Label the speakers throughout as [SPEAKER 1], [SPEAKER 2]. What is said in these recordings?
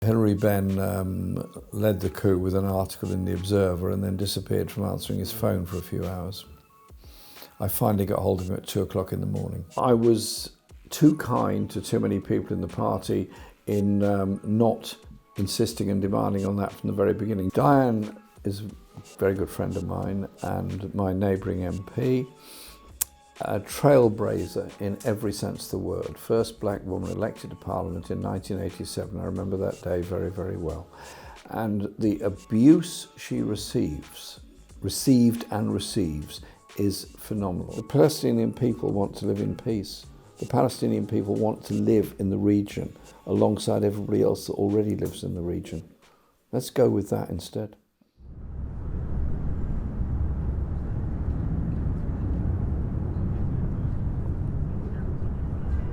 [SPEAKER 1] Hilary Benn led the coup with an article in The Observer and then disappeared from answering his phone for a few hours. I finally got hold of him at 2 o'clock in the morning. I was too kind to too many people in the party in not insisting and demanding on that from the very beginning. Diane is a very good friend of mine and my neighbouring MP. A trailblazer in every sense of the word. First black woman elected to Parliament in 1987. I remember that day very, very well. And the abuse she received and receives, is phenomenal. The Palestinian people want to live in peace. The Palestinian people want to live in the region alongside everybody else that already lives in the region. Let's go with that instead.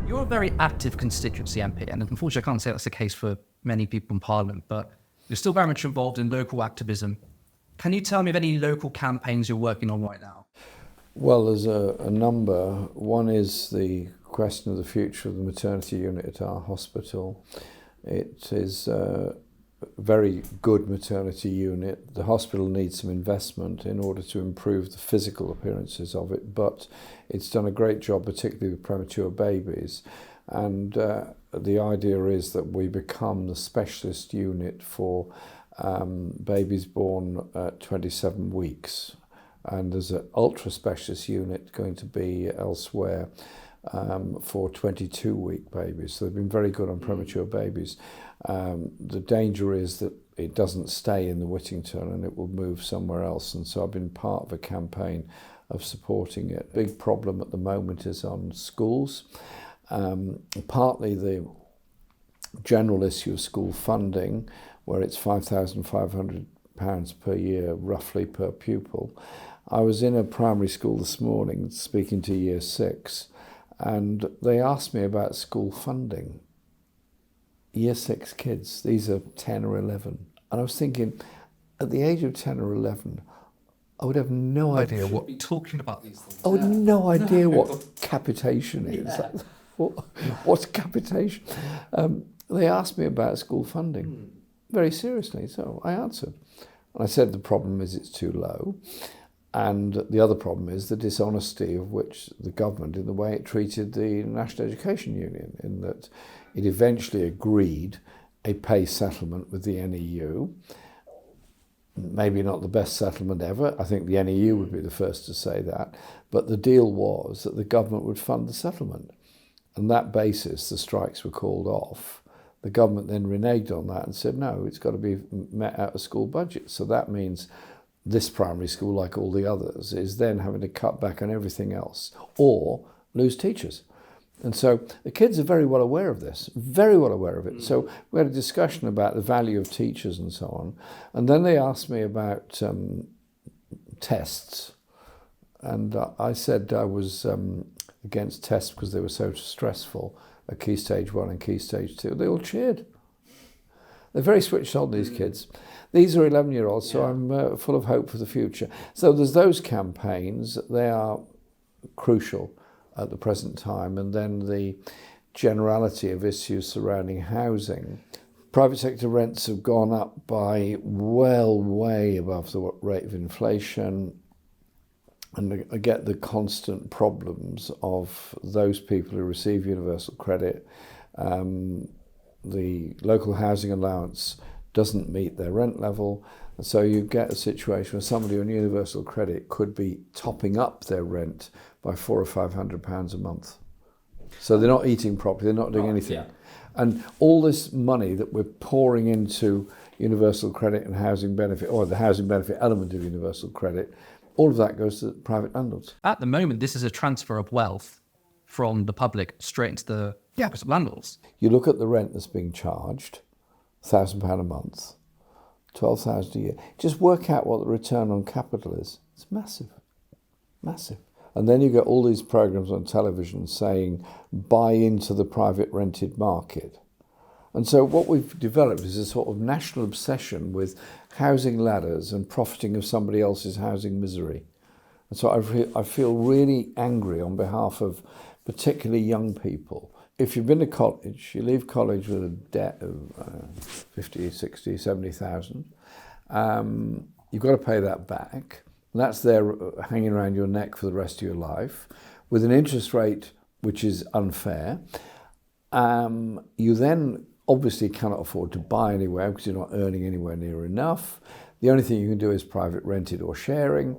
[SPEAKER 2] You're a very active constituency MP, and unfortunately I can't say that's the case for many people in Parliament, but you're still very much involved in local activism. Can you tell me of any local campaigns you're working on right now?
[SPEAKER 1] Well, there's a number. One is the question of the future of the maternity unit at our hospital. It is a very good maternity unit. The hospital needs some investment in order to improve the physical appearances of it, but it's done a great job, particularly with premature babies. And the idea is that we become the specialist unit for babies born at 27 weeks. And there's an ultra specialist unit going to be elsewhere for 22-week babies. So they've been very good on premature babies. The danger is that it doesn't stay in the Whittington and it will move somewhere else. And so I've been part of a campaign of supporting it. Big problem at the moment is on schools. Partly the general issue of school funding, where it's £5,500 per year, roughly per pupil. I was in a primary school this morning speaking to year 6, and they asked me about school funding. Year 6 kids, these are 10 or 11. And I was thinking, at the age of 10 or 11, I would have no idea what...
[SPEAKER 2] You're talking about these things.
[SPEAKER 1] I would have no idea what capitation is.
[SPEAKER 2] Yeah.
[SPEAKER 1] What's capitation? They asked me about school funding, very seriously, so I answered. And I said the problem is it's too low. And the other problem is the dishonesty of which the government, in the way it treated the National Education Union, in that it eventually agreed a pay settlement with the NEU. Maybe not the best settlement ever. I think the NEU would be the first to say that. But the deal was that the government would fund the settlement. On that basis, the strikes were called off. The government then reneged on that and said, no, it's got to be met out of school budget. So that means this primary school, like all the others, is then having to cut back on everything else or lose teachers. And so the kids are very well aware of this, very well aware of it. So we had a discussion about the value of teachers and so on. And then they asked me about tests. And I said I was against tests because they were so stressful at Key Stage 1 and Key Stage 2. They all cheered. They're very switched on, these kids. These are 11-year-olds, so I'm full of hope for the future. So there's those campaigns. They are crucial at the present time. And then the generality of issues surrounding housing. Private sector rents have gone up by way above the rate of inflation. And I get the constant problems of those people who receive universal credit. The local housing allowance doesn't meet their rent level. And so you get a situation where somebody on universal credit could be topping up their rent by £400 or £500 a month. So they're not eating properly, they're not doing anything. Yeah. And all this money that we're pouring into universal credit and housing benefit, or the housing benefit element of universal credit, all of that goes to private landlords.
[SPEAKER 2] At the moment, this is a transfer of wealth from the public straight into the pockets of landlords.
[SPEAKER 1] You look at the rent that's being charged, £1,000 a month, £12,000 a year. Just work out what the return on capital is. It's massive, massive. And then you get all these programs on television saying, buy into the private rented market. And so what we've developed is a sort of national obsession with housing ladders and profiting of somebody else's housing misery. And so I feel really angry on behalf of particularly young people if you've been to college, you leave college with a debt of 50, 60, 70,000. You've got to pay that back. That's there hanging around your neck for the rest of your life with an interest rate which is unfair. You then obviously cannot afford to buy anywhere because you're not earning anywhere near enough. The only thing you can do is private rented or sharing.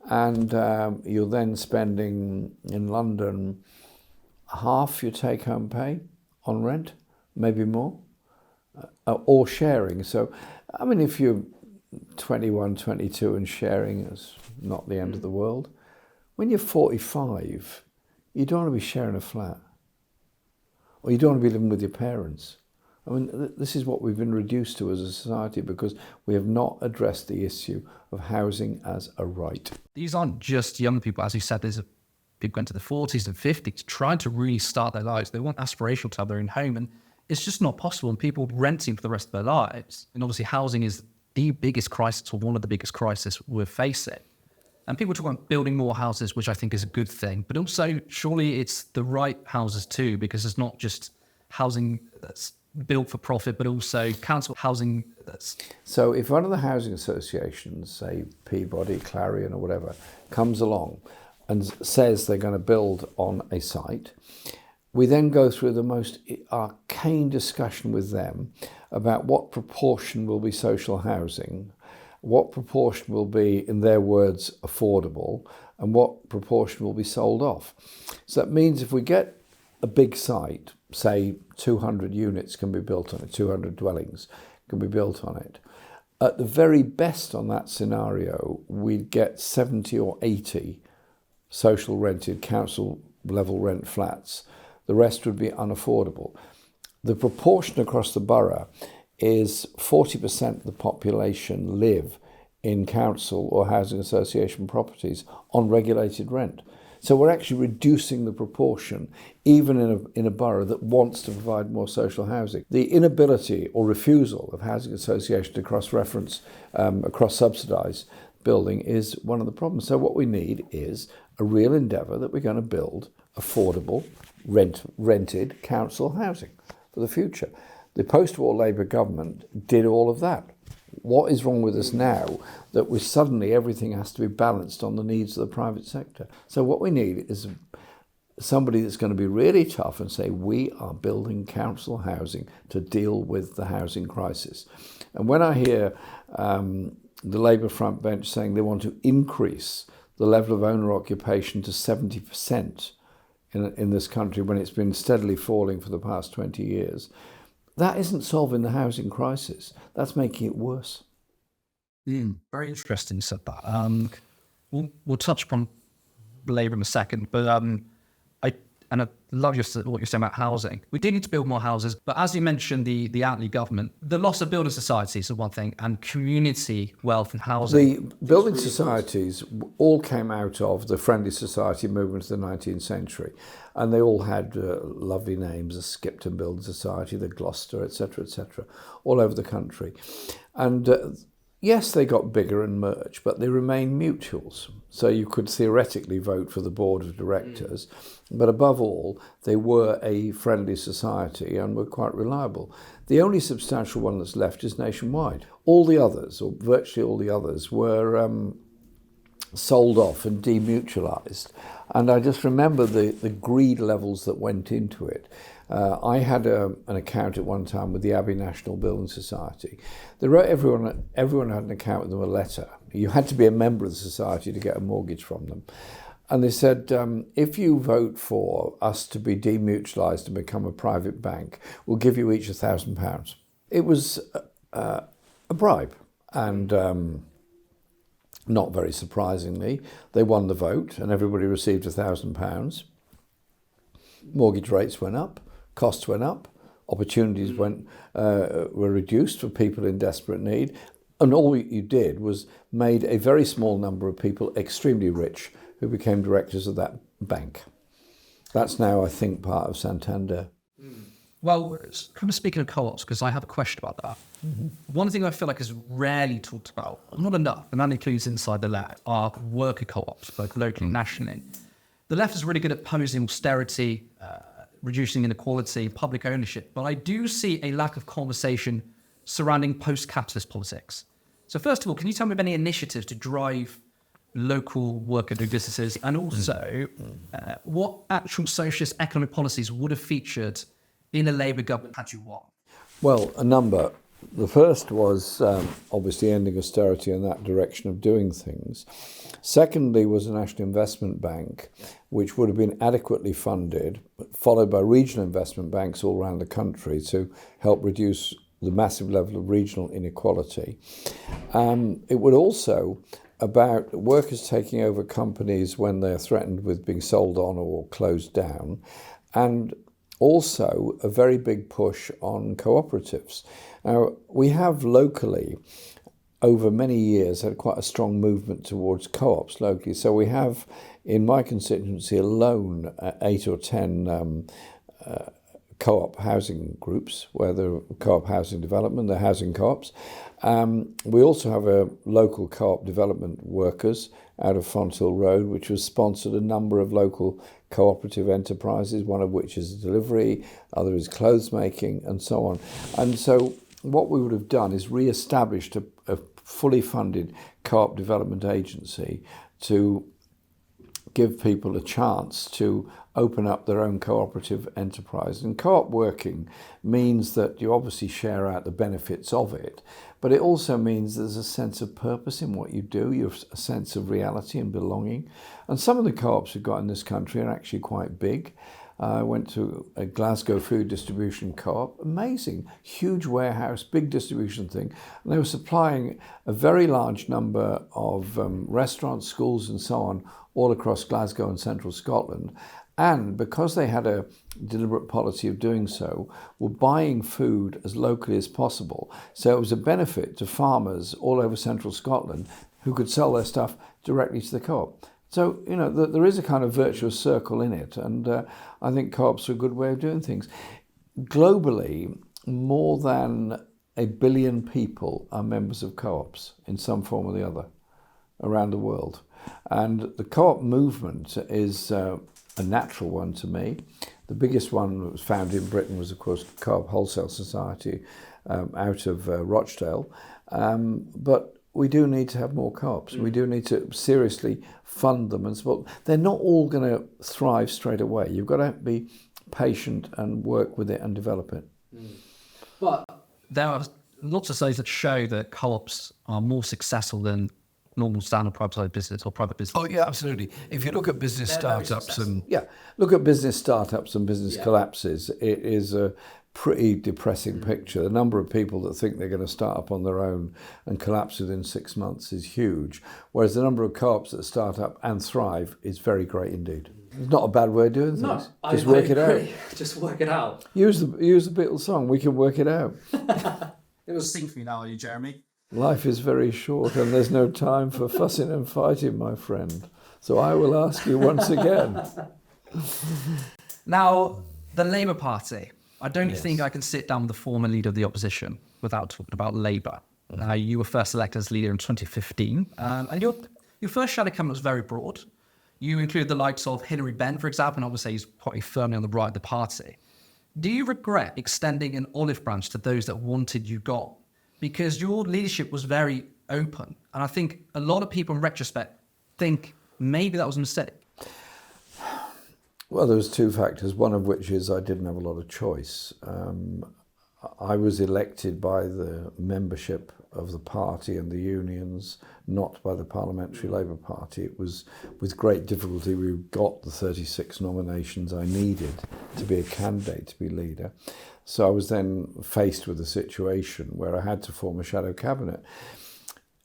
[SPEAKER 1] And you're then spending in London half your take-home pay on rent, maybe more, or sharing. So, I mean, if you're 21, 22 and sharing is not the end of the world. When you're 45, you don't want to be sharing a flat. Or you don't want to be living with your parents. I mean, this is what we've been reduced to as a society because we have not addressed the issue of housing as a right.
[SPEAKER 2] These aren't just young people. As you said, there's people going to the 40s and 50s trying to really start their lives. They want aspirational to have their own home, and it's just not possible. And people renting for the rest of their lives. And obviously housing is the biggest crisis, or one of the biggest crises we're facing. And people talk about building more houses, which I think is a good thing. But also, surely it's the right houses too, because it's not just housing that's built for profit, but also council housing that's...
[SPEAKER 1] So if one of the housing associations, say Peabody, Clarion or whatever, comes along and says they're going to build on a site, we then go through the most arcane discussion with them about what proportion will be social housing, what proportion will be, in their words, affordable, and what proportion will be sold off. So that means if we get a big site, say 200 units can be built on it, 200 dwellings can be built on it. At the very best on that scenario, we'd get 70 or 80 social rented, council level rent flats. The rest would be unaffordable. The proportion across the borough is 40% of the population live in council or housing association properties on regulated rent. So we're actually reducing the proportion, even in a borough that wants to provide more social housing. The inability or refusal of housing association to cross-reference, cross-subsidise building is one of the problems. So what we need is a real endeavour that we're going to build affordable, rented council housing for the future. The post-war Labour government did all of that. What is wrong with us now that we suddenly everything has to be balanced on the needs of the private sector? So what we need is somebody that's going to be really tough and say, we are building council housing to deal with the housing crisis. And when I hear the Labour front bench saying they want to increase the level of owner occupation to 70% in this country when it's been steadily falling for the past 20 years, that isn't solving the housing crisis. That's making it worse.
[SPEAKER 2] Very interesting you said that. We'll touch upon Labour in a second, but I love what you're saying about housing. We do need to build more houses, but as you mentioned, the Attlee government, the loss of building societies is one thing, and community wealth and housing.
[SPEAKER 1] The building societies all came out of the Friendly Society movement of the 19th century, and they all had lovely names, the Skipton Building Society, the Gloucester, etc., all over the country. And yes, they got bigger and merged, but they remained mutuals. So you could theoretically vote for the board of directors, but above all, they were a friendly society and were quite reliable. The only substantial one that's left is Nationwide. All the others, or virtually all the others, were sold off and demutualised. And I just remember the greed levels that went into it. I had an account at one time with the Abbey National Building Society. They wrote everyone had an account with them, a letter. You had to be a member of the society to get a mortgage from them. And they said, if you vote for us to be demutualised and become a private bank, we'll give you each £1,000. It was a bribe. And not very surprisingly, they won the vote and everybody received £1,000. Mortgage rates went up, costs went up, opportunities were reduced for people in desperate need. And all you did was made a very small number of people extremely rich who became directors of that bank. That's now, I think, part of Santander.
[SPEAKER 2] Well, kind of speaking of co-ops, because I have a question about that. One thing I feel like is rarely talked about, not enough, and that includes inside the left, are worker co-ops, both locally and nationally. The left is really good at posing austerity, reducing inequality, public ownership, but I do see a lack of conversation surrounding post-capitalist politics. So first of all, can you tell me of any initiatives to drive local worker-owned businesses, and also what actual socialist economic policies would have featured in a Labour government had you won?
[SPEAKER 1] Well, a number. The first was obviously ending austerity and that direction of doing things. Secondly was a national investment bank, which would have been adequately funded, followed by regional investment banks all around the country to help reduce the massive level of regional inequality. It would also about workers taking over companies when they're threatened with being sold on or closed down, and also a very big push on cooperatives. Now, we have locally, over many years, had quite a strong movement towards co-ops locally. So we have, in my constituency alone, 8 or 10 co-op housing groups, where the co-op housing development, the housing co-ops. We also have a local co-op development workers out of Fonthill Road, which has sponsored a number of local cooperative enterprises, one of which is delivery, other is clothes making, and so on. And so what we would have done is re-established a fully funded co-op development agency to give people a chance to open up their own cooperative enterprise. And co-op working means that you obviously share out the benefits of it, but it also means there's a sense of purpose in what you do, you have a sense of reality and belonging. And some of the co-ops we've got in this country are actually quite big. I went to a Glasgow food distribution co-op, amazing, huge warehouse, big distribution thing. And they were supplying a very large number of restaurants, schools and so on, all across Glasgow and central Scotland. And because they had a deliberate policy of doing so, were buying food as locally as possible. So it was a benefit to farmers all over central Scotland who could sell their stuff directly to the co-op. So, you know, there is a kind of virtuous circle in it, and I think co-ops are a good way of doing things. Globally, more than 1 billion people are members of co-ops in some form or the other around the world. And the co-op movement is a natural one to me. The biggest one that was founded in Britain was, of course, Co-op Wholesale Society out of Rochdale. But we do need to have more co-ops. We do need to seriously fund them and support. They're not all going to thrive straight away. You've got to be patient and work with it and develop it.
[SPEAKER 2] But there are lots of studies that show that co-ops are more successful than normal standard privatised business or private business.
[SPEAKER 1] Oh yeah, absolutely. If you look at business startups and business collapses, it is a pretty depressing picture. The number of people that think they're going to start up on their own and collapse within 6 months is huge, whereas the number of co-ops that start up and thrive is very great indeed. It's not a bad way of doing things.
[SPEAKER 2] No,
[SPEAKER 1] Just work it out.
[SPEAKER 2] Just work it out.
[SPEAKER 1] Use the Beatles song, We Can Work It Out.
[SPEAKER 2] It was sing for you now, are you, Jeremy?
[SPEAKER 1] Life is very short and there's no time for fussing and fighting, my friend. So I will ask you once again.
[SPEAKER 2] Now, the Labour Party. I don't think I can sit down with the former leader of the opposition without talking about Labour. You were first elected as leader in 2015, and your first shadow cabinet was very broad. You included the likes of Hilary Benn, for example, and obviously he's probably firmly on the right of the party. Do you regret extending an olive branch to those that wanted you gone? Because your leadership was very open, and I think a lot of people in retrospect think maybe that was a mistake.
[SPEAKER 1] Well, there was two factors, one of which is I didn't have a lot of choice. I was elected by the membership of the party and the unions, not by the Parliamentary Labour Party. It was with great difficulty we got the 36 nominations I needed to be a candidate to be leader. So I was then faced with a situation where I had to form a shadow cabinet.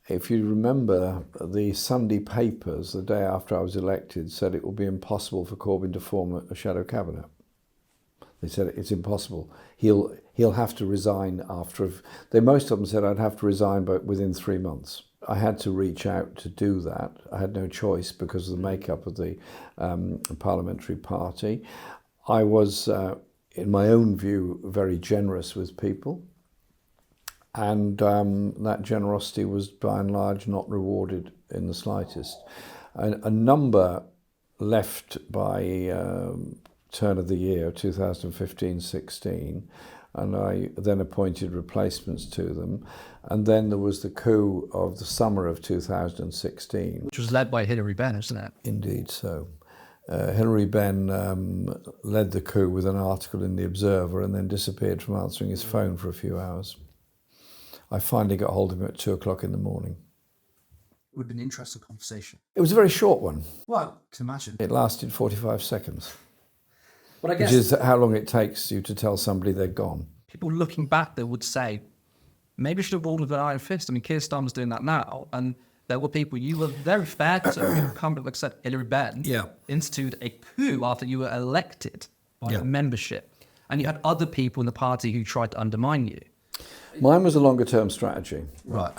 [SPEAKER 1] If you remember, the Sunday papers, the day after I was elected, said it will be impossible for Corbyn to form a shadow cabinet. They said it's impossible. He'll have to resign after. Most of them said I'd have to resign, but within 3 months. I had to reach out to do that. I had no choice because of the makeup of the parliamentary party. I was, in my own view, very generous with people. And that generosity was by and large not rewarded in the slightest. A number left by turn of the year, 2015-16, and I then appointed replacements to them. And then there was the coup of the summer of 2016.
[SPEAKER 2] Which was led by Hilary Benn, isn't it?
[SPEAKER 1] Indeed so. Hilary Benn led the coup with an article in The Observer and then disappeared from answering his phone for a few hours. I finally got hold of him at 2:00 in the morning.
[SPEAKER 2] It would have been an interesting conversation.
[SPEAKER 1] It was a very short one.
[SPEAKER 2] Well, I can imagine.
[SPEAKER 1] It lasted 45 seconds.
[SPEAKER 2] But I guess
[SPEAKER 1] Which is how long it takes you to tell somebody they're gone.
[SPEAKER 2] people looking back, they would say, maybe I should have ruled with an iron fist. I mean, Keir Starmer's doing that now, and there were people you were very fair to. Come like I said, Hilary Benn instituted a coup after you were elected by the membership, and you had other people in the party who tried to undermine you.
[SPEAKER 1] Mine was a longer-term strategy.
[SPEAKER 2] Right.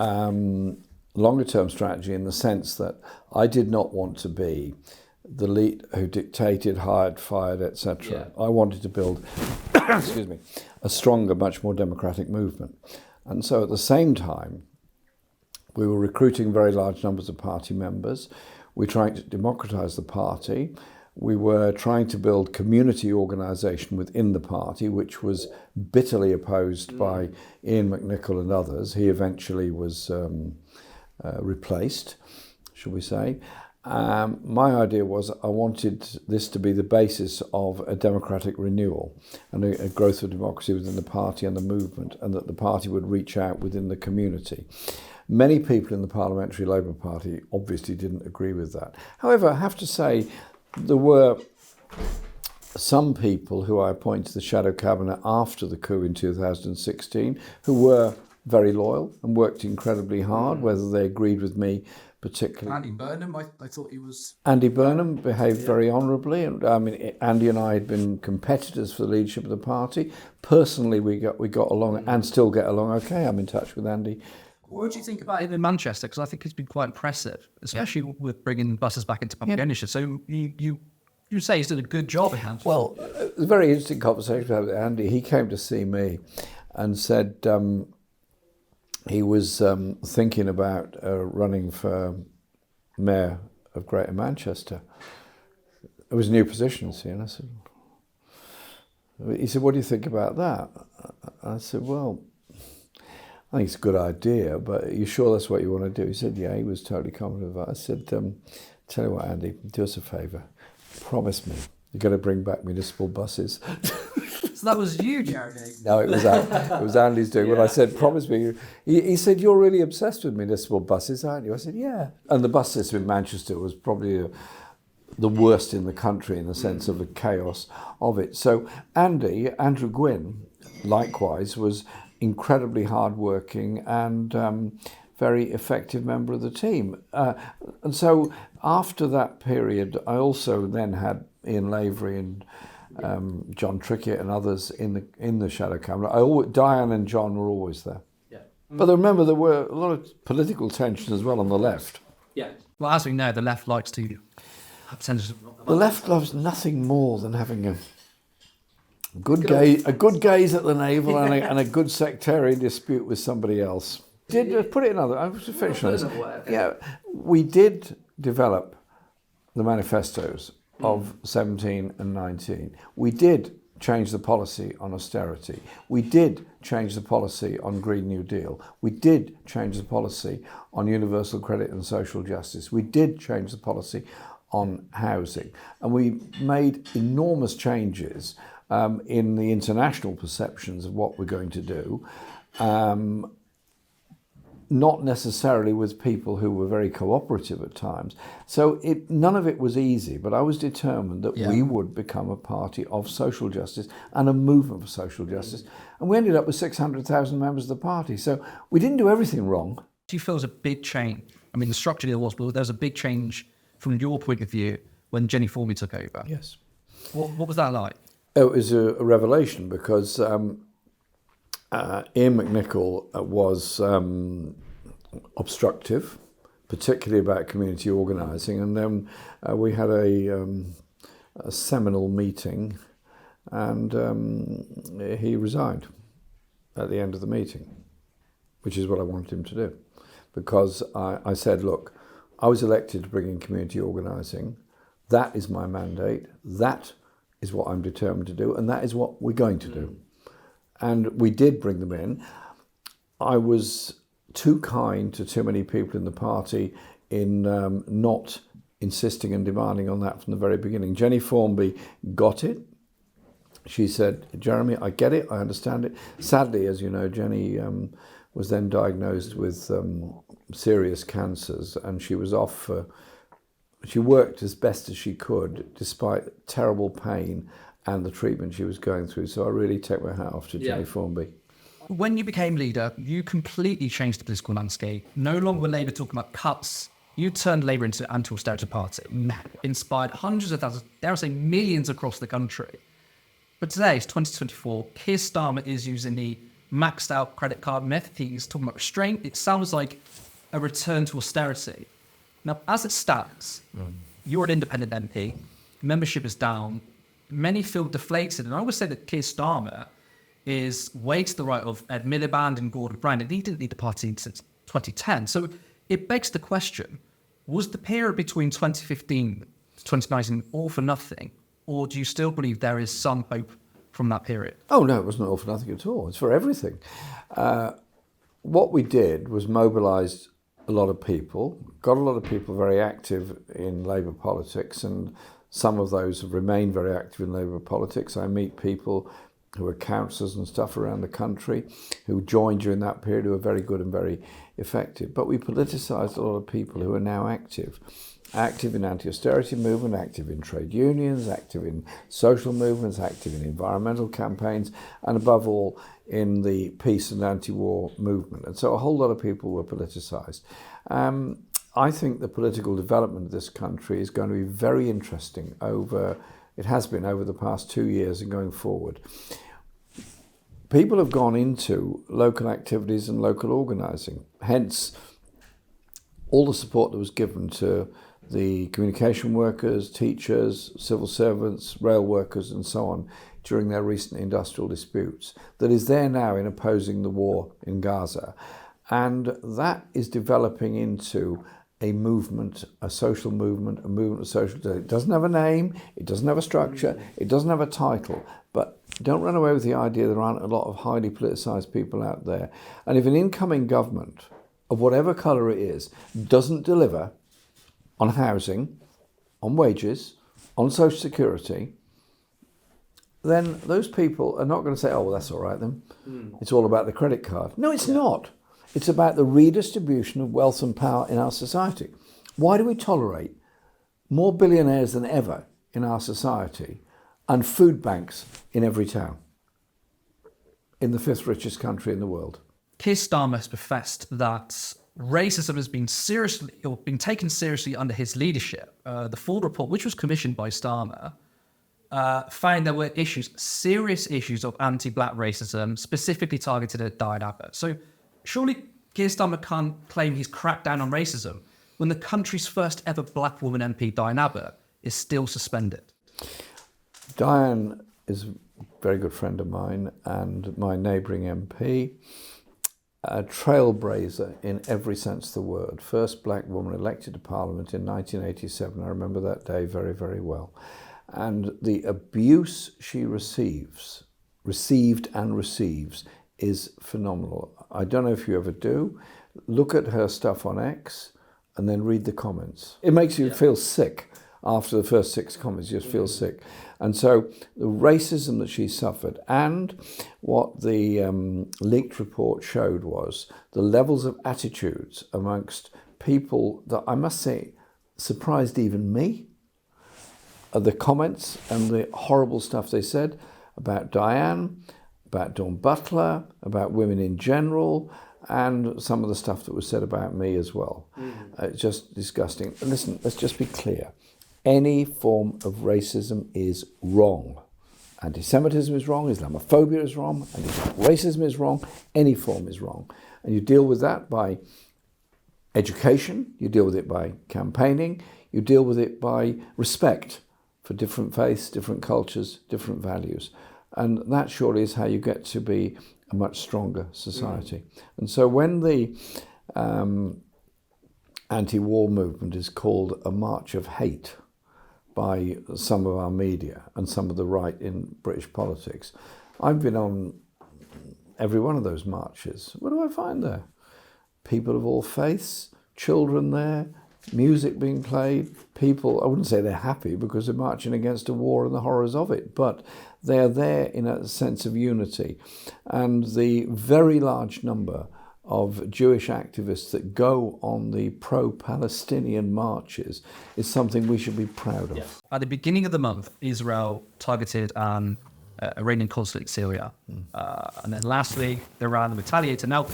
[SPEAKER 1] Longer-term strategy in the sense that I did not want to be the elite who dictated, hired, fired, etc. I wanted to build, excuse me, a stronger, much more democratic movement. And so at the same time, we were recruiting very large numbers of party members. We were trying to democratise the party. We were trying to build community organisation within the party, which was bitterly opposed by Ian McNicol and others. He eventually was replaced, shall we say. My idea was I wanted this to be the basis of a democratic renewal and a growth of democracy within the party and the movement, and that the party would reach out within the community. Many people in the Parliamentary Labour Party obviously didn't agree with that. However, I have to say there were some people who I appointed to the Shadow Cabinet after the coup in 2016 who were very loyal and worked incredibly hard, whether they agreed with me particularly.
[SPEAKER 2] Andy Burnham, I thought he was...
[SPEAKER 1] Andy Burnham behaved very honourably. And I mean, Andy and I had been competitors for the leadership of the party. Personally, we got along and still get along okay. I'm in touch with Andy.
[SPEAKER 2] What do you think about it in Manchester? Because I think it's been quite impressive, especially with bringing buses back into public ownership. So you say he's done a good job in Hampshire.
[SPEAKER 1] Well, it was a very interesting conversation with Andy. He came to see me and said he was thinking about running for Mayor of Greater Manchester. It was a new position, see, and I said, he said, what do you think about that? I said, well, I think it's a good idea, but are you sure that's what you want to do? He said, yeah, he was totally confident about it. I said, tell you what, Andy, do us a favour. Promise me you're going to bring back municipal buses.
[SPEAKER 2] So that was you, Jared.
[SPEAKER 1] No, it was Andy's doing. When I said, promise me, he said, you're really obsessed with municipal buses, aren't you? I said, yeah. And the bus system in Manchester was probably the worst in the country in the sense of the chaos of it. So Andrew Gwynn, likewise, was incredibly hardworking and very effective member of the team. And so after that period, I also then had Ian Lavery and John Trickett and others in the Shadow Cabinet. Diane and John were always there.
[SPEAKER 2] Yeah.
[SPEAKER 1] But remember, there were a lot of political tension as well on the left.
[SPEAKER 2] Yeah. Well, as we know, the left likes to have percentages.
[SPEAKER 1] The left loves nothing more than having a good gaze at the navel and a good sectarian dispute with somebody else. Put it another. I was finish on this. Yeah, we did develop the manifestos of 17 and 19. We did change the policy on austerity. We did change the policy on Green New Deal. We did change the policy on universal credit and social justice. We did change the policy on housing. And we made enormous changes in the international perceptions of what we're going to do. Not necessarily with people who were very cooperative at times. So none of it was easy, but I was determined that we would become a party of social justice and a movement for social justice. And we ended up with 600,000 members of the party. So we didn't do everything wrong.
[SPEAKER 2] Do you feel there's a big change? I mean, the structure there was, but there was a big change from your point of view when Jenny Formby took over.
[SPEAKER 1] Yes.
[SPEAKER 2] What was that like?
[SPEAKER 1] It was a revelation because Ian McNicol was obstructive, particularly about community organising, and then we had a seminal meeting, and he resigned at the end of the meeting, which is what I wanted him to do, because I said, look, I was elected to bring in community organising. That is my mandate. That is what I'm determined to do, and that is what we're going to do. And we did bring them in. I was too kind to too many people in the party in not insisting and demanding on that from the very beginning. Jenny Formby got it. She said, Jeremy, I get it, I understand it. Sadly, as you know, Jenny was then diagnosed with serious cancers, and she was off for, she worked as best as she could despite terrible pain and the treatment she was going through. So I really take my hat off to Jenny Formby.
[SPEAKER 2] When you became leader, you completely changed the political landscape. No longer were Labour talking about cuts. You turned Labour into an anti-austerity party, inspired hundreds of thousands, dare I say millions across the country. But today, it's 2024, Keir Starmer is using the maxed out credit card myth. He's talking about restraint. It sounds like a return to austerity. Now, as it stands, you're an independent MP, membership is down, many feel deflated, and I would say that Keir Starmer is way to the right of Ed Miliband and Gordon Brown, and he didn't lead the party since 2010. So it begs the question, was the period between 2015 to 2019 all for nothing, or do you still believe there is some hope from that period?
[SPEAKER 1] Oh, no, it wasn't all for nothing at all. It's for everything. What we did was mobilise a lot of people, got a lot of people very active in Labour politics, and some of those have remained very active in Labour politics. I meet people who are councillors and stuff around the country who joined during that period, who are very good and very effective. But we politicised a lot of people who are now active in anti-austerity movement, active in trade unions, active in social movements, active in environmental campaigns, and above all in the peace and anti-war movement. And so a whole lot of people were politicised. I think the political development of this country is going to be very interesting it has been over the past 2 years and going forward. People have gone into local activities and local organising, hence all the support that was given to the communication workers, teachers, civil servants, rail workers and so on during their recent industrial disputes, that is there now in opposing the war in Gaza. And that is developing into a movement, a social movement, a movement of social justice. It doesn't have a name, it doesn't have a structure, it doesn't have a title, but don't run away with the idea there aren't a lot of highly politicised people out there. And if an incoming government, of whatever colour it is, doesn't deliver on housing, on wages, on social security, then those people are not going to say, oh, well, that's all right then. It's all about the credit card. No, it's not. It's about the redistribution of wealth and power in our society. Why do we tolerate more billionaires than ever in our society and food banks in every town in the fifth richest country in the world?
[SPEAKER 2] Keir Starmer has professed that racism has been taken seriously under his leadership. The full report, which was commissioned by Starmer, found there were serious issues of anti-black racism, specifically targeted at Diane Abbott. So surely Keir Starmer can't claim he's cracked down on racism when the country's first ever black woman MP, Diane Abbott, is still suspended.
[SPEAKER 1] Diane is a very good friend of mine and my neighbouring MP, a trailblazer in every sense of the word. First black woman elected to Parliament in 1987. I remember that day very, very well. And the abuse she received and receives is phenomenal. I don't know if you ever do. Look at her stuff on X and then read the comments. It makes you feel sick. After the first 6 comments, you just feel sick. And so the racism that she suffered and what the leaked report showed was the levels of attitudes amongst people that I must say surprised even me. The comments and the horrible stuff they said about Diane, about Dawn Butler, about women in general, and some of the stuff that was said about me as well. It's just disgusting. Listen, let's just be clear. Any form of racism is wrong. Anti-Semitism is wrong, Islamophobia is wrong, racism is wrong, any form is wrong. And you deal with that by education, you deal with it by campaigning, you deal with it by respect for different faiths, different cultures, different values. And that surely is how you get to be a much stronger society. And so when the anti-war movement is called a march of hate, by some of our media and some of the right in British politics. I've been on every one of those marches. What do I find there? People of all faiths, children there, music being played, people, I wouldn't say they're happy because they're marching against a war and the horrors of it, but they're there in a sense of unity. And the very large number of Jewish activists that go on the pro-Palestinian marches is something we should be proud of.
[SPEAKER 2] Yeah. At the beginning of the month, Israel targeted an Iranian consulate in Syria. And then lastly, Iran retaliated. Now,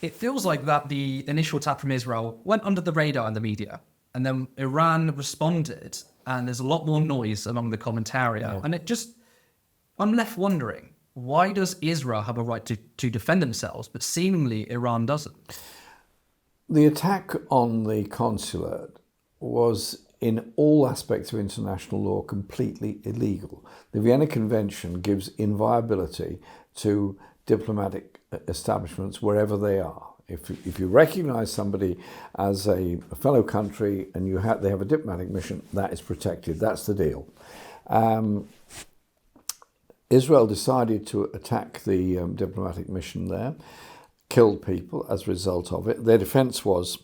[SPEAKER 2] it feels like that the initial attack from Israel went under the radar in the media. And then Iran responded, and there's a lot more noise among the commentariat. Yeah. And I'm left wondering, why does Israel have a right to defend themselves, but seemingly Iran doesn't?
[SPEAKER 1] The attack on the consulate was, in all aspects of international law, completely illegal. The Vienna Convention gives inviolability to diplomatic establishments wherever they are. If you recognise somebody as a fellow country and they have a diplomatic mission, that is protected. That's the deal. Israel decided to attack the diplomatic mission there, killed people as a result of it. Their defence was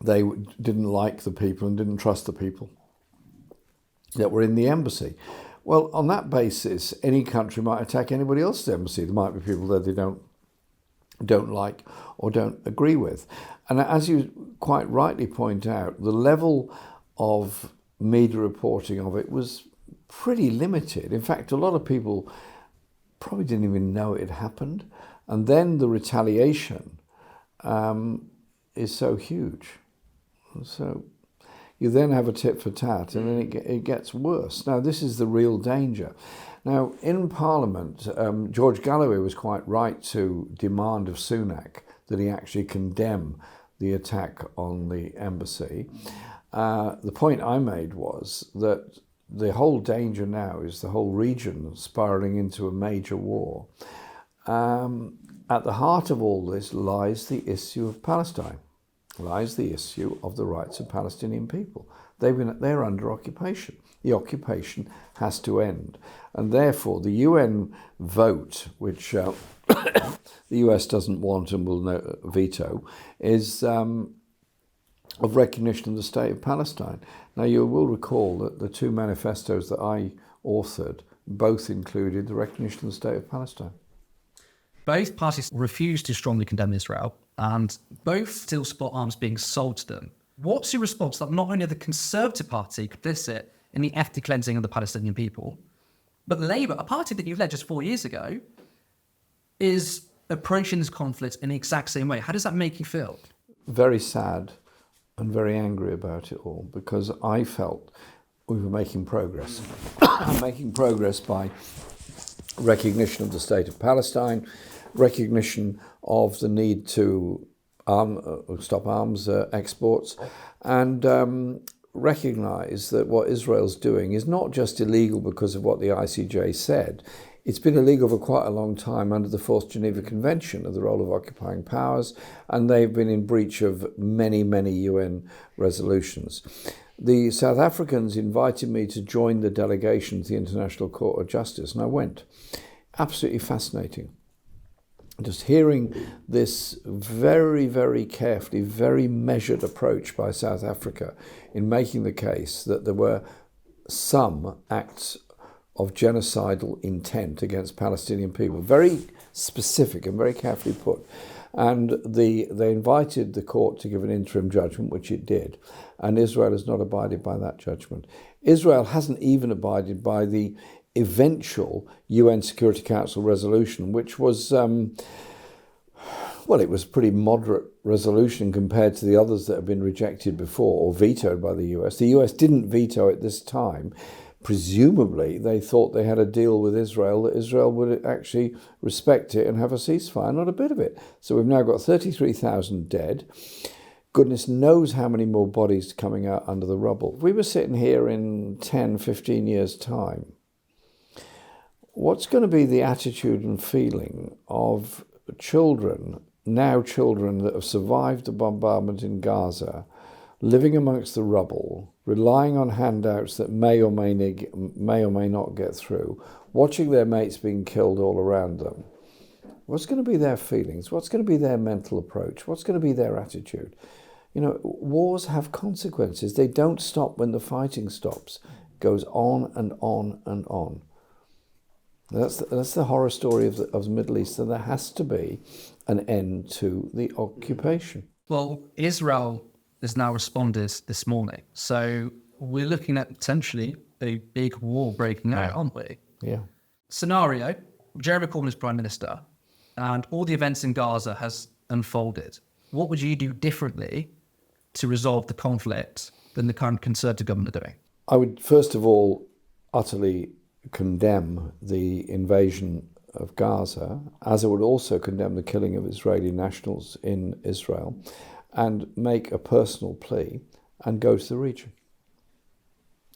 [SPEAKER 1] they didn't like the people and didn't trust the people that were in the embassy. Well, on that basis, any country might attack anybody else's embassy. There might be people that they don't like or don't agree with. And as you quite rightly point out, the level of media reporting of it was pretty limited. In fact, a lot of people probably didn't even know it had happened. And then the retaliation is so huge. So you then have a tit for tat, and then it gets worse. Now, this is the real danger. Now, in Parliament, George Galloway was quite right to demand of Sunak that he actually condemn the attack on the embassy. The point I made was that the whole danger now is the whole region spiralling into a major war. At the heart of all this lies the issue of Palestine, lies the issue of the rights of Palestinian people. They're under occupation. The occupation has to end. And therefore, the UN vote, which the US doesn't want and will veto, is of recognition of the state of Palestine. Now, you will recall that the two manifestos that I authored both included the recognition of the state of Palestine.
[SPEAKER 2] Both parties refused to strongly condemn Israel, and both still support arms being sold to them. What's your response that not only the Conservative Party complicit in the ethnic cleansing of the Palestinian people, but Labour, a party that you led just 4 years ago, is approaching this conflict in the exact same way? How does that make you feel?
[SPEAKER 1] Very sad and very angry about it all, because I felt we were making progress. Making progress by recognition of the state of Palestine, recognition of the need to stop arms exports, and recognise that what Israel's doing is not just illegal because of what the ICJ said. It's been illegal for quite a long time under the Fourth Geneva Convention of the role of occupying powers, and they've been in breach of many, many UN resolutions. The South Africans invited me to join the delegation to the International Court of Justice, and I went. Absolutely fascinating. Just hearing this very, very carefully, very measured approach by South Africa in making the case that there were some acts of genocidal intent against Palestinian people, very specific and very carefully put. And they invited the court to give an interim judgment, which it did. And Israel has not abided by that judgment. Israel hasn't even abided by the eventual UN Security Council resolution, which was, it was a pretty moderate resolution compared to the others that have been rejected before or vetoed by the US. The US didn't veto it this time. Presumably, they thought they had a deal with Israel, that Israel would actually respect it and have a ceasefire. Not a bit of it. So we've now got 33,000 dead. Goodness knows how many more bodies coming out under the rubble. If we were sitting here in 10, 15 years' time, what's going to be the attitude and feeling of children that have survived the bombardment in Gaza, living amongst the rubble, relying on handouts that may or may not get through, watching their mates being killed all around them, what's going to be their feelings? What's going to be their mental approach? What's going to be their attitude? You know, wars have consequences. They don't stop when the fighting stops. It goes on and on and on. That's the horror story of the Middle East, and there has to be an end to the occupation.
[SPEAKER 2] Well, Israel has now responded this morning. So we're looking at potentially a big war breaking out, aren't we?
[SPEAKER 1] Yeah.
[SPEAKER 2] Scenario, Jeremy Corbyn is Prime Minister and all the events in Gaza has unfolded. What would you do differently to resolve the conflict than the current Conservative government are doing?
[SPEAKER 1] I would first of all utterly condemn the invasion of Gaza, as I would also condemn the killing of Israeli nationals in Israel, and make a personal plea and go to the region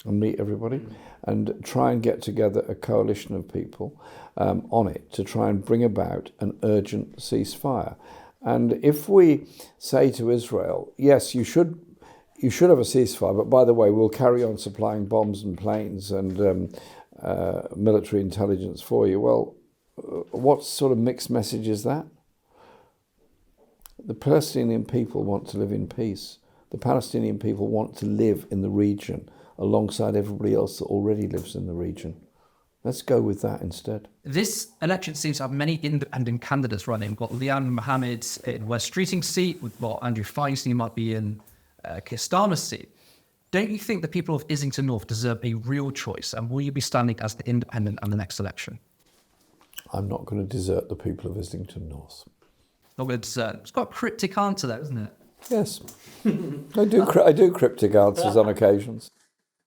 [SPEAKER 1] and meet everybody and try and get together a coalition of people on it to try and bring about an urgent ceasefire. And if we say to Israel, yes, you should have a ceasefire, but by the way, we'll carry on supplying bombs and planes and military intelligence for you. Well, what sort of mixed message is that? The Palestinian people want to live in peace. The Palestinian people want to live in the region alongside everybody else that already lives in the region. Let's go with that instead.
[SPEAKER 2] This election seems to have many independent candidates running. We've got Liane Mohammed in West Streeting seat. We've got Andrew Feinstein might be in Keir Starmer's seat. Don't you think the people of Islington North deserve a real choice? And will you be standing as the independent in the next election?
[SPEAKER 1] I'm not going to desert the people of Islington North.
[SPEAKER 2] Not going to desert. It's quite a cryptic answer, though, isn't it?
[SPEAKER 1] Yes. I do cryptic answers on occasions.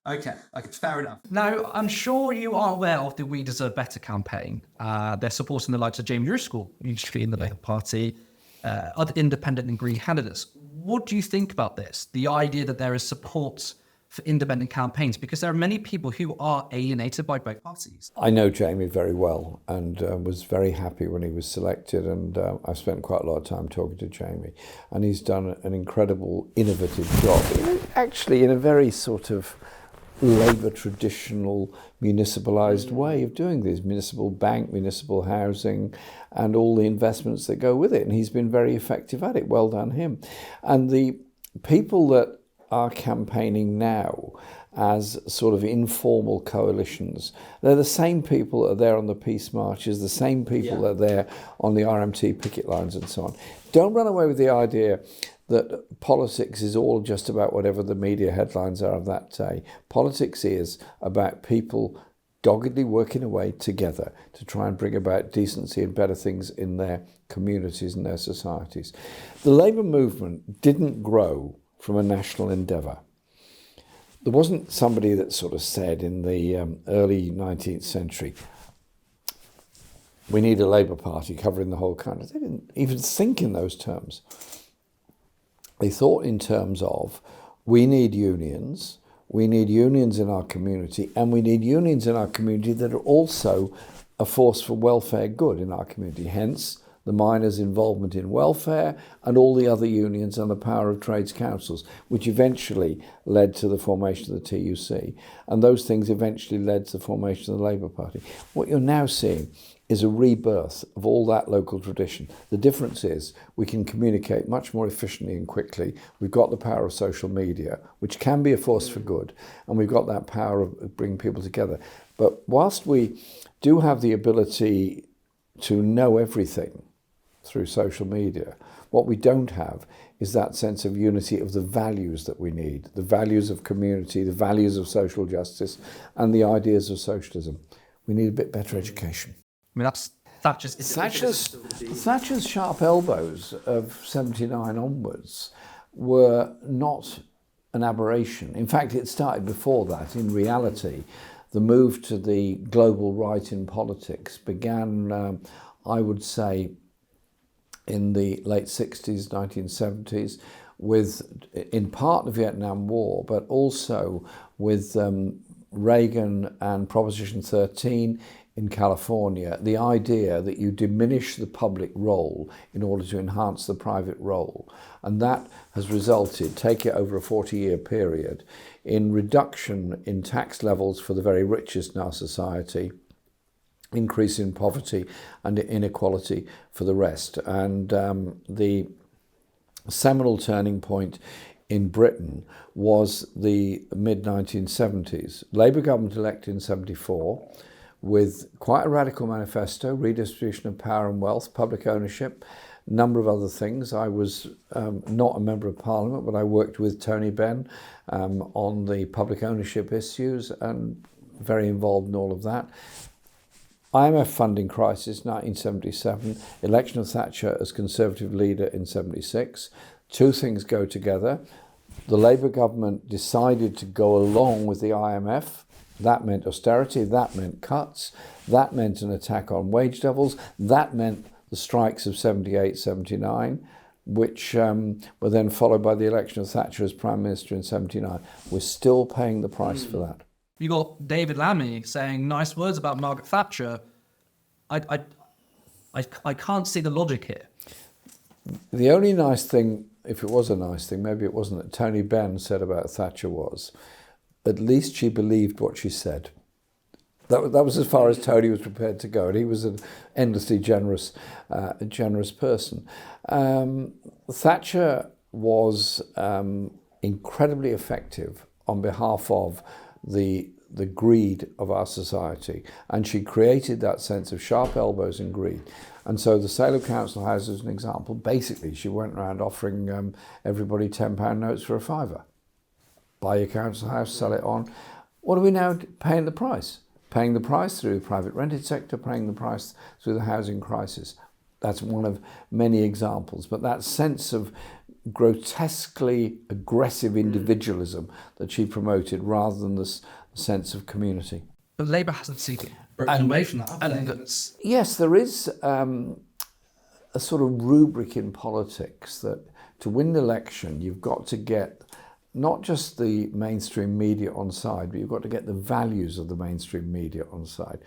[SPEAKER 2] Okay, fair enough. Now, I'm sure you are aware of the We Deserve Better campaign. They're supporting the likes of James Driscoll, usually in the Labour Party, other independent and Green candidates. What do you think about this? The idea that there is support for independent campaigns, because there are many people who are alienated by both parties.
[SPEAKER 1] I know Jamie very well and was very happy when he was selected, and I've spent quite a lot of time talking to Jamie, and he's done an incredible, innovative job, actually in a very sort of Labour traditional municipalised way of doing this, municipal bank, municipal housing, and all the investments that go with it. And he's been very effective at it. Well done him. And the people that are campaigning now as sort of informal coalitions, they're the same people that are there on the peace marches, the same people that are there on the RMT picket lines and so on. Don't run away with the idea that politics is all just about whatever the media headlines are of that day. Politics is about people doggedly working away together to try and bring about decency and better things in their communities and their societies. The Labour movement didn't grow from a national endeavour. There wasn't somebody that sort of said in the early 19th century, we need a Labour Party covering the whole country. They didn't even think in those terms. They thought in terms of, we need unions in our community, and we need unions in our community that are also a force for welfare good in our community. Hence, the miners' involvement in welfare and all the other unions and the power of trades councils, which eventually led to the formation of the TUC. And those things eventually led to the formation of the Labour Party. What you're now seeing is a rebirth of all that local tradition. The difference is we can communicate much more efficiently and quickly. We've got the power of social media, which can be a force for good, and we've got that power of bringing people together. But whilst we do have the ability to know everything through social media, what we don't have is that sense of unity of the values that we need, the values of community, the values of social justice, and the ideas of socialism. We need a bit better education.
[SPEAKER 2] I mean, that's
[SPEAKER 1] Thatcher's sharp elbows of 79 onwards were not an aberration. In fact, it started before that. In reality, the move to the global right in politics began, I would say, in the late 60s, 1970s, with, in part, the Vietnam War, but also with Reagan and Proposition 13 in California, the idea that you diminish the public role in order to enhance the private role. And that has resulted, take it over a 40-year period, in reduction in tax levels for the very richest in our society, increase in poverty and inequality for the rest. And the seminal turning point in Britain was the mid-1970s. Labour government elected in 74 with quite a radical manifesto, redistribution of power and wealth, public ownership, a number of other things. I was not a member of Parliament, but I worked with Tony Benn on the public ownership issues and very involved in all of that. IMF funding crisis, 1977, election of Thatcher as Conservative leader in 76. Two things go together. The Labour government decided to go along with the IMF. That meant austerity, that meant cuts, that meant an attack on wage levels, that meant the strikes of 78, 79, which were then followed by the election of Thatcher as Prime Minister in 79. We're still paying the price for that.
[SPEAKER 2] You got David Lammy saying nice words about Margaret Thatcher. I can't see the logic here.
[SPEAKER 1] The only nice thing, if it was a nice thing, maybe it wasn't, that Tony Benn said about Thatcher was, at least she believed what she said. That was as far as Tony was prepared to go, and he was an endlessly generous person. Thatcher was incredibly effective on behalf of the greed of our society, and she created that sense of sharp elbows and greed. And so the sale of council houses, as an example, basically she went around offering everybody £10 notes for a fiver. Buy your council house, sell it on. What are we now paying the price? Paying the price through the private rented sector, paying the price through the housing crisis. That's one of many examples. But that sense of grotesquely aggressive individualism that she promoted rather than this sense of community.
[SPEAKER 2] But Labour hasn't seen it broken away from that.
[SPEAKER 1] Yes, there is a sort of rubric in politics that to win an election, you've got to get not just the mainstream media on side, but you've got to get the values of the mainstream media on side.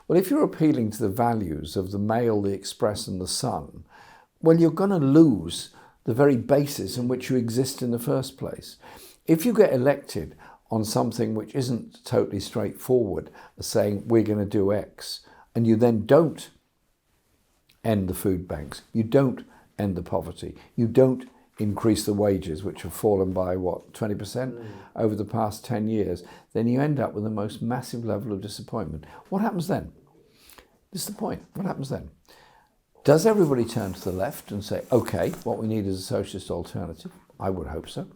[SPEAKER 1] Well, if you're appealing to the values of the Mail, the Express and the Sun, well, you're going to lose the very basis in which you exist in the first place. If you get elected on something which isn't totally straightforward, saying we're going to do X, and you then don't end the food banks, you don't end the poverty, you don't increase the wages, which have fallen by, 20% over the past 10 years, then you end up with the most massive level of disappointment. What happens then? This is the point. What happens then? Does everybody turn to the left and say, OK, what we need is a socialist alternative? I would hope so.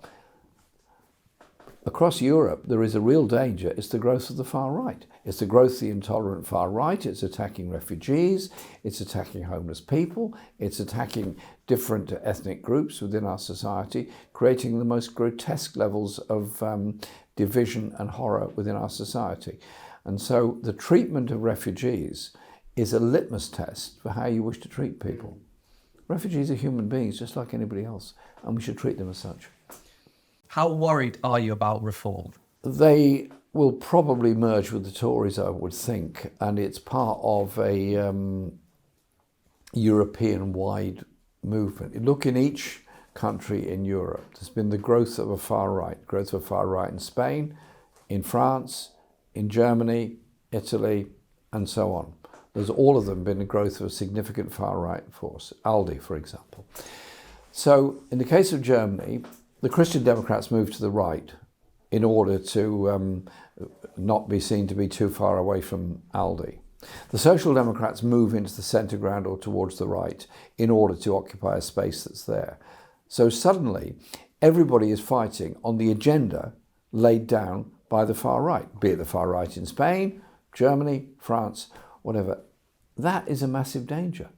[SPEAKER 1] Across Europe, there is a real danger. It's the growth of the far right. It's the growth of the intolerant far right. It's attacking refugees. It's attacking homeless people. It's attacking different ethnic groups within our society, creating the most grotesque levels of division and horror within our society. And so the treatment of refugees is a litmus test for how you wish to treat people. Refugees are human beings just like anybody else, and we should treat them as such.
[SPEAKER 2] How worried are you about reform?
[SPEAKER 1] They will probably merge with the Tories, I would think, and it's part of a European-wide movement. Look in each country in Europe. There's been the growth of a far right in Spain, in France, in Germany, Italy, and so on. There's all of them been the growth of a significant far right force, ALDE, for example. So in the case of Germany, the Christian Democrats moved to the right in order to not be seen to be too far away from ALDE. The Social Democrats move into the centre ground or towards the right in order to occupy a space that's there. So suddenly, everybody is fighting on the agenda laid down by the far right, be it the far right in Spain, Germany, France, whatever. That is a massive danger.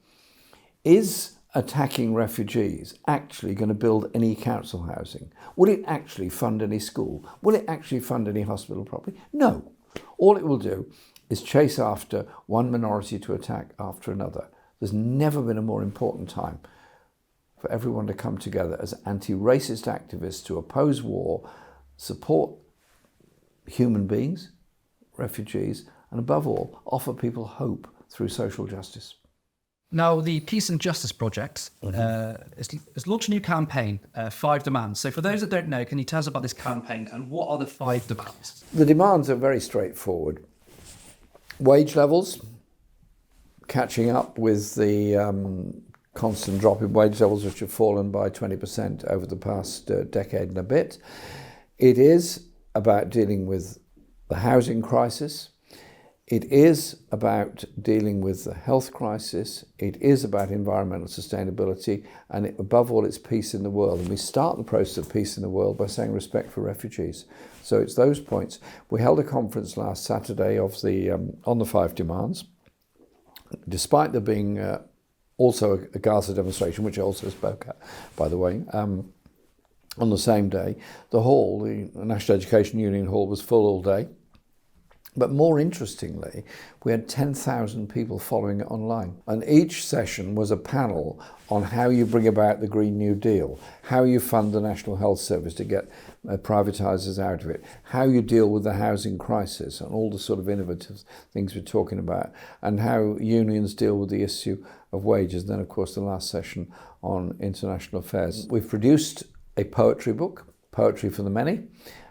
[SPEAKER 1] Is attacking refugees actually going to build any council housing? Will it actually fund any school? Will it actually fund any hospital properly? No. All it will do is chase after one minority to attack after another. There's never been a more important time for everyone to come together as anti-racist activists to oppose war, support human beings, refugees, and above all, offer people hope through social justice.
[SPEAKER 2] Now, the Peace and Justice Project has launched a new campaign, 5 demands. So for those that don't know, can you tell us about this campaign and what are the 5 demands?
[SPEAKER 1] The demands are very straightforward. Wage levels, catching up with the constant drop in wage levels, which have fallen by 20% over the past decade and a bit. It is about dealing with the housing crisis. It is about dealing with the health crisis. It is about environmental sustainability, and above all, it's peace in the world. And we start the process of peace in the world by saying respect for refugees. So it's those points. We held a conference last Saturday on the 5 demands. Despite there being also a Gaza demonstration, which I also spoke at, by the way, on the same day, the National Education Union Hall was full all day. But more interestingly, we had 10,000 people following it online. And each session was a panel on how you bring about the Green New Deal, how you fund the National Health Service to get privatisers out of it, how you deal with the housing crisis and all the sort of innovative things we're talking about, and how unions deal with the issue of wages. And then, of course, the last session on international affairs. We've produced a poetry book, Poetry for the Many.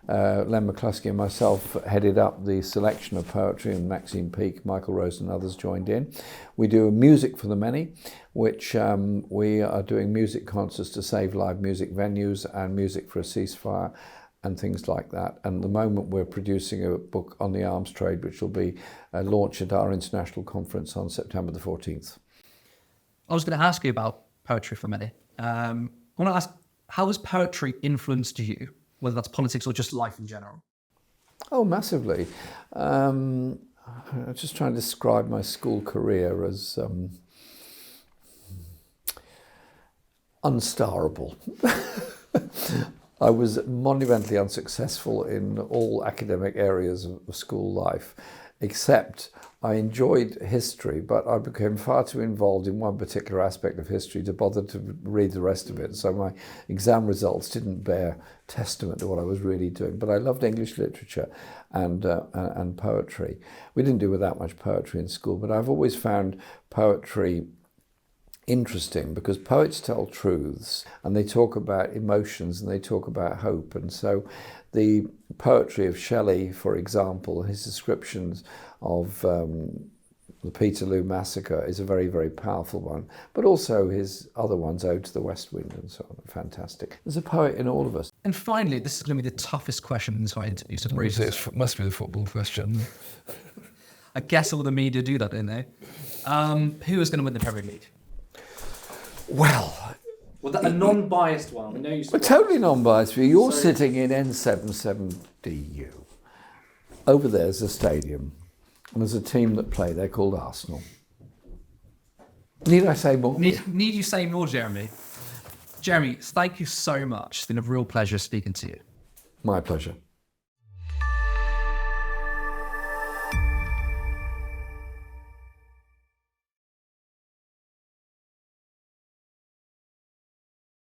[SPEAKER 1] Len McCluskey and myself headed up the selection of poetry, and Maxine Peake, Michael Rose and others joined in. We do Music for the Many, which we are doing music concerts to save live music venues and music for a ceasefire and things like that. And at the moment we're producing a book on the arms trade, which will be launched at our international conference on September the 14th.
[SPEAKER 2] I was going to ask you about Poetry for Many. I want to ask, how has poetry influenced you, whether that's politics or just life in general?
[SPEAKER 1] Oh, massively. I'm just trying to describe my school career as unstarrable. I was monumentally unsuccessful in all academic areas of school life, except I enjoyed history, but I became far too involved in one particular aspect of history to bother to read the rest of it. So my exam results didn't bear testament to what I was really doing. But I loved English literature and poetry. We didn't do that much poetry in school, but I've always found poetry interesting because poets tell truths and they talk about emotions and they talk about hope. And so the poetry of Shelley, for example, his descriptions of the Peterloo Massacre is a very, very powerful one, but also his other ones, Ode to the West Wind and so on, are fantastic. There's a poet in all of us.
[SPEAKER 2] And finally, this is going to be the toughest question in this whole interview. So
[SPEAKER 3] It must be the football question.
[SPEAKER 2] I guess all the media do that, don't they? Who is going to win the Premier League?
[SPEAKER 1] Well,
[SPEAKER 2] A non-biased one. I know you.
[SPEAKER 1] Totally non-biased for you. You're sitting in N77DU. Over there's a stadium, and there's a team that play. They're called Arsenal. Need I say more?
[SPEAKER 2] Need you say more, Jeremy? Jeremy, thank you so much. It's been a real pleasure speaking to you.
[SPEAKER 1] My pleasure.